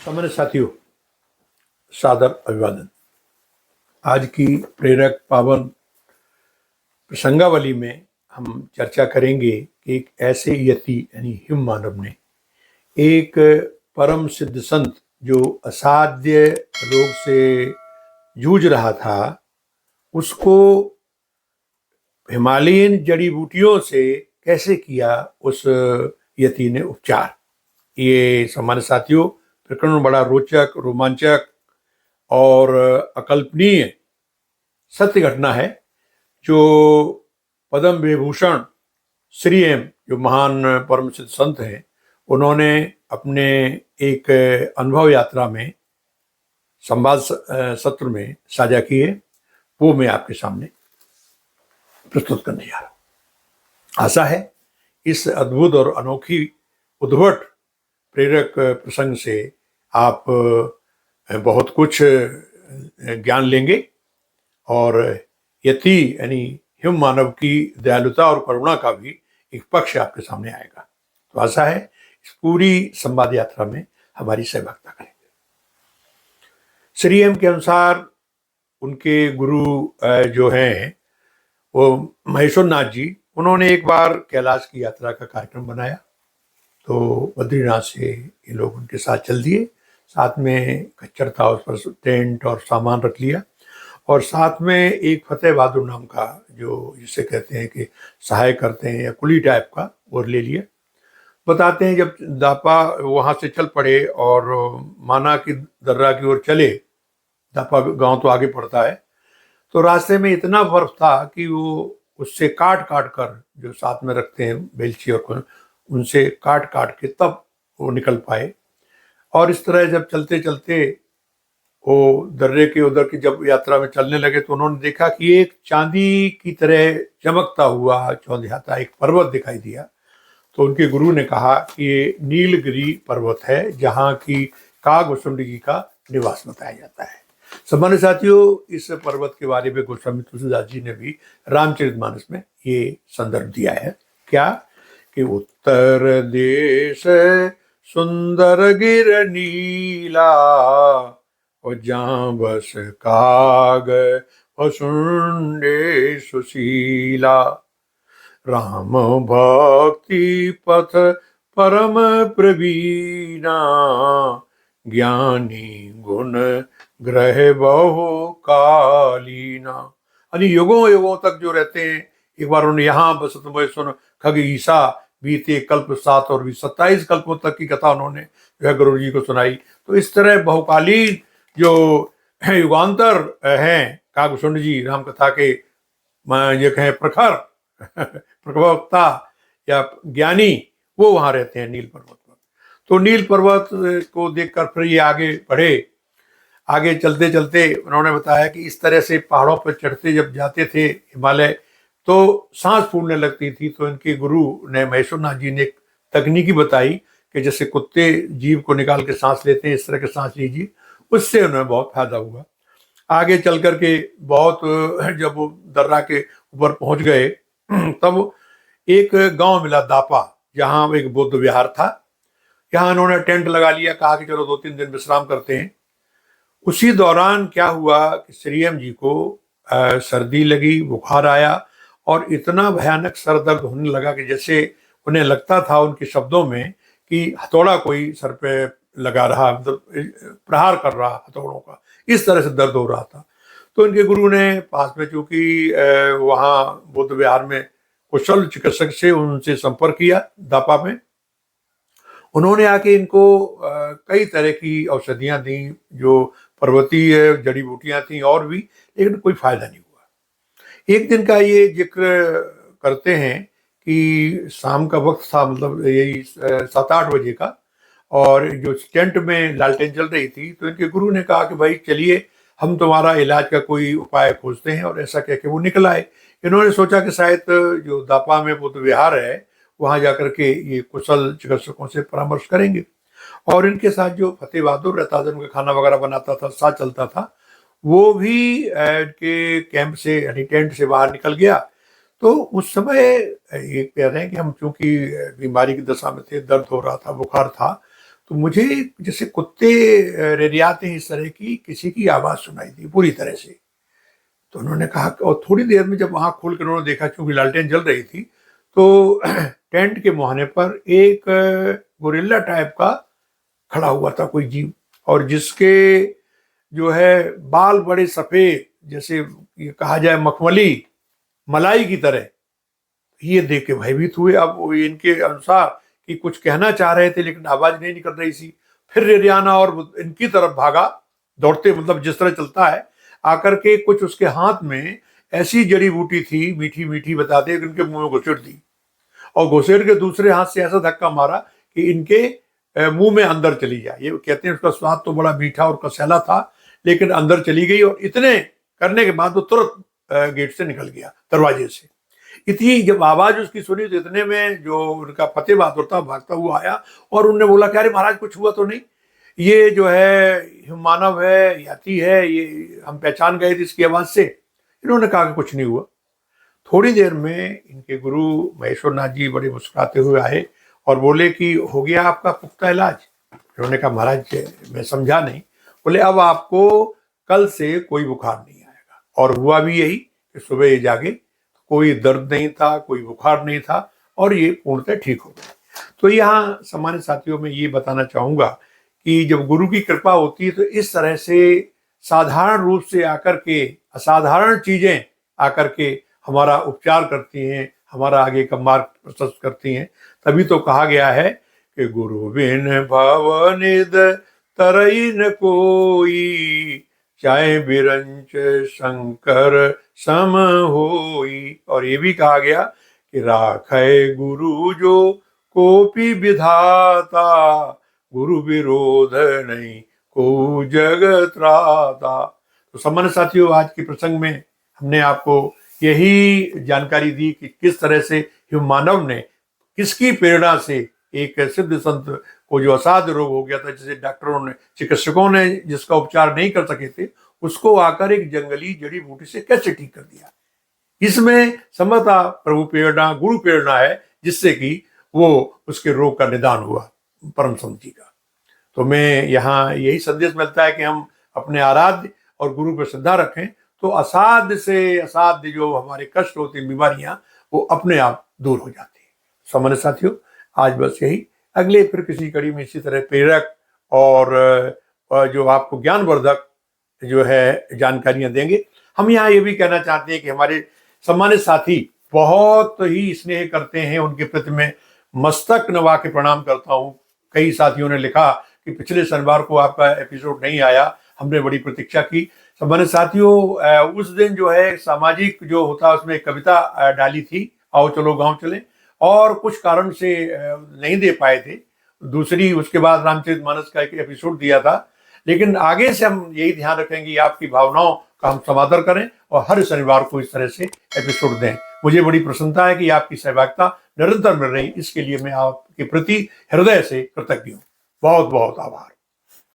सामान्य साथियों, सादर अभिवादन। आज की प्रेरक पावन प्रसंगावली में हम चर्चा करेंगे कि एक ऐसे यति यानी हिम मानव ने एक परम सिद्ध संत जो असाध्य रोग से जूझ रहा था, उसको हिमालयन जड़ी बूटियों से कैसे किया उस यति ने उपचार। ये सामान्य साथियों प्रकरण बड़ा रोचक, रोमांचक और अकल्पनीय सत्य घटना है जो पद्म विभूषण श्री एम जो महान परम सिद्ध संत हैं, उन्होंने अपने एक अनुभव यात्रा में संवाद सत्र में साझा किए। वो मैं आपके सामने प्रस्तुत करने जा रहा हूँ। आशा है इस अद्भुत और अनोखी उद्भट प्रेरक प्रसंग से आप बहुत कुछ ज्ञान लेंगे और यति यानी हिम मानव की दयालुता और करुणा का भी एक पक्ष आपके सामने आएगा। तो आशा है इस पूरी संवाद यात्रा में हमारी सहभागिता करेंगे। श्री एम के अनुसार उनके गुरु जो हैं वो महेश्वर नाथ जी, उन्होंने एक बार कैलाश की यात्रा का कार्यक्रम बनाया। तो बद्रीनाथ से ये लोग उनके साथ चल दिए। साथ में खच्चर था, उस पर टेंट और सामान रख लिया और साथ में एक फतेह बहादुर नाम का जो जिसे कहते हैं कि सहाय करते हैं या कुली टाइप का, वो ले लिया। बताते हैं जब दापा वहाँ से चल पड़े और माना कि दर्रा की ओर चले, दापा गांव तो आगे पड़ता है, तो रास्ते में इतना बर्फ था कि वो उससे काट काट कर जो साथ में रखते हैं बेलची और उनसे काट काट के तब वो निकल पाए। और इस तरह जब चलते चलते वो दर्रे के उधर की जब यात्रा में चलने लगे तो उन्होंने देखा कि एक चांदी की तरह चमकता हुआ चौंधियाता एक पर्वत दिखाई दिया। तो उनके गुरु ने कहा कि ये नीलगिरी पर्वत है, जहाँ की कागभूषण जी का निवास बताया जाता है। सामान्य साथियों, इस पर्वत के बारे में गोस्वामी तुलसीदास जी ने भी रामचरितमानस में ये संदर्भ दिया है। क्या कि उत्तर देश सुंदर गिर नीला और जहाँ बस काग भसुंडे सुशीला, राम भक्ति पथ परम प्रवीणा, ज्ञानी गुण ग्रह बहु कालीना। यानी युगों युगों तक जो रहते हैं, एक बार उन्होंने यहाँ बसत में सुन खग ईसा बीते कल्प 7 और भी 27 कल्पों तक की कथा उन्होंने जो है गुरु जी को सुनाई। तो इस तरह बहुकालीन जो युगांतर हैं कागभूषण जी राम कथा के ये कहें प्रखर प्रवक्ता या ज्ञानी, वो वहाँ रहते हैं नील पर्वत पर। तो नील पर्वत को देखकर फिर ये आगे बढ़े। आगे चलते चलते उन्होंने बताया कि इस तरह से पहाड़ों पर चढ़ते जब जाते थे हिमालय, तो सांस फूलने लगती थी। तो इनके गुरु ने महेश्वर नाथ जी ने एक तकनीकी बताई कि जैसे कुत्ते जीभ को निकाल के सांस लेते हैं, इस तरह के सांस लीजिए, उससे उन्हें बहुत फायदा हुआ। आगे चल करके बहुत जब वो दर्रा के ऊपर पहुंच गए तब एक गांव मिला दापा, जहां एक बौद्ध विहार था। यहाँ उन्होंने टेंट लगा लिया, कहा कि चलो 2-3 दिन विश्राम करते हैं। उसी दौरान क्या हुआ कि श्री एम जी को सर्दी लगी, बुखार आया और इतना भयानक सर दर्द होने लगा कि जैसे उन्हें लगता था उनके शब्दों में कि हथौड़ा कोई सर पे लगा रहा, मतलब प्रहार कर रहा हथौड़ों का, इस तरह से दर्द हो रहा था। तो इनके गुरु ने पास में, चूंकि वहाँ बुद्ध विहार में कुशल चिकित्सक से उनसे संपर्क किया दापा में। उन्होंने आके इनको कई तरह की औषधियाँ दी, जो पर्वतीय जड़ी बूटियाँ थी और भी, लेकिन कोई फायदा नहीं हुआ। एक दिन का ये जिक्र करते हैं कि शाम का वक्त था, मतलब यही 7-8 बजे का, और जो टेंट में लालटेन जल रही थी। तो इनके गुरु ने कहा कि भाई चलिए हम तुम्हारा इलाज का कोई उपाय खोजते हैं, और ऐसा कह के वो निकल आए। इन्होंने सोचा कि शायद जो दापा में बुद्ध विहार है वहाँ जाकर के ये कुशल चिकित्सकों से परामर्श करेंगे। और इनके साथ जो फतेह बहादुर रहता था, उनका खाना वगैरह बनाता था, साथ चलता था, वो भी इनके कैंप से यानी टेंट से बाहर निकल गया। तो उस समय ये कह रहे हैं कि हम चूंकि बीमारी की दशा में थे, दर्द हो रहा था, बुखार था, तो मुझे जैसे कुत्ते रेरियाते हैं इस तरह की किसी की आवाज़ सुनाई दी पूरी तरह से। तो उन्होंने कहा और थोड़ी देर में जब आँख खोल कर उन्होंने देखा, क्योंकि लालटेन जल रही थी, तो टेंट के मुहाने पर एक गोरिल्ला टाइप का खड़ा हुआ था कोई जीव, और जिसके जो है बाल बड़े सफ़ेद, जैसे ये कहा जाए मखमली मलाई की तरह। ये देख के भयभीत हुए। अब वो इनके अनुसार कि कुछ कहना चाह रहे थे लेकिन आवाज नहीं निकल रही थी। फिर रेरियाना और इनकी तरफ भागा दौड़ते, मतलब जिस तरह चलता है, आकर के कुछ उसके हाथ में ऐसी जड़ी बूटी थी मीठी मीठी बताते कि उनके मुंह में घुसेड़ दी, और घुसेड़ के दूसरे हाथ से ऐसा धक्का मारा कि इनके मुंह में अंदर चली जाए। ये कहते हैं उसका स्वाद तो बड़ा मीठा और कसैला था, लेकिन अंदर चली गई, और इतने करने के बाद वो तुरंत गेट से निकल गया, दरवाजे से। इतनी जब आवाज उसकी सुनी तो इतने में जो उनका फतेह बहादुर था भागता हुआ आया, और उनने बोला कि अरे महाराज कुछ हुआ तो नहीं, ये जो है मानव है, याति है, ये हम पहचान गए थे इसकी आवाज से। इन्होंने कहा कि कुछ नहीं हुआ। थोड़ी देर में इनके गुरु महेश्वर नाथ जी बड़े मुस्कुराते हुए आए और बोले कि हो गया आपका पुख्ता इलाज। इन्होंने कहा महाराज मैं समझा नहीं। बोले अब आपको कल से कोई बुखार नहीं आएगा। और हुआ भी यही कि सुबह ये जागे, कोई दर्द नहीं था, कोई बुखार नहीं था, और ये पूर्णतः ठीक हो गए। तो यहाँ सामान्य साथियों में ये बताना चाहूँगा कि जब गुरु की कृपा होती है तो इस तरह से साधारण रूप से आकर के असाधारण चीज़ें आकर के हमारा उपचार करती हैं, हमारा आगे का मार्ग प्रशस्त करती हैं। तभी तो कहा गया है कि गुरु बिन भवनिद तरई न कोई, चाहे बिरंच शंकर सम होई। और ये भी कहा गया कि राखै गुरु जो कोपी विधाता, गुरु विरोध नहीं को जगत त्राता। तो सम्मानित साथियों, आज के प्रसंग में हमने आपको यही जानकारी दी कि किस तरह से मानव ने किसकी प्रेरणा से एक सिद्ध संत को जो असाध्य रोग हो गया था, जिसे डॉक्टरों ने, चिकित्सकों ने जिसका उपचार नहीं कर सके थे, उसको आकर एक जंगली जड़ी बूटी से कैसे ठीक कर दिया। इसमें समता प्रभु प्रेरणा, गुरु प्रेरणा है, जिससे कि वो उसके रोग का निदान हुआ परम संत जी का। तो मैं यहाँ यही संदेश मिलता है कि हम अपने आराध्य और गुरु पर श्रद्धा रखें, तो असाध्य से असाध्य जो हमारे कष्ट होते हैं, बीमारियां, वो अपने आप दूर हो जाती है। सामान्य साथियों, आज बस यही। अगले फिर किसी कड़ी में इसी तरह प्रेरक और जो आपको ज्ञानवर्धक जो है जानकारियां देंगे। हम यहाँ ये भी कहना चाहते हैं कि हमारे सम्मानित साथी बहुत ही स्नेह करते हैं, उनके प्रति मैं मस्तक नवा के प्रणाम करता हूँ। कई साथियों ने लिखा कि पिछले शनिवार को आपका एपिसोड नहीं आया, हमने बड़ी प्रतीक्षा की। सम्मानित साथियों, उस दिन जो है सामाजिक जो होता है उसमें कविता डाली थी, आओ चलो गांव चले, और कुछ कारण से नहीं दे पाए थे। दूसरी उसके बाद रामचरितमानस का एक एपिसोड दिया था। लेकिन आगे से हम यही ध्यान रखेंगे आपकी भावनाओं का हम समादर करें और हर शनिवार को इस तरह से एपिसोड दें। मुझे बड़ी प्रसन्नता है कि आपकी सहभागिता निरंतर मिल रही, इसके लिए मैं आपके प्रति हृदय से कृतज्ञ हूँ। बहुत बहुत आभार।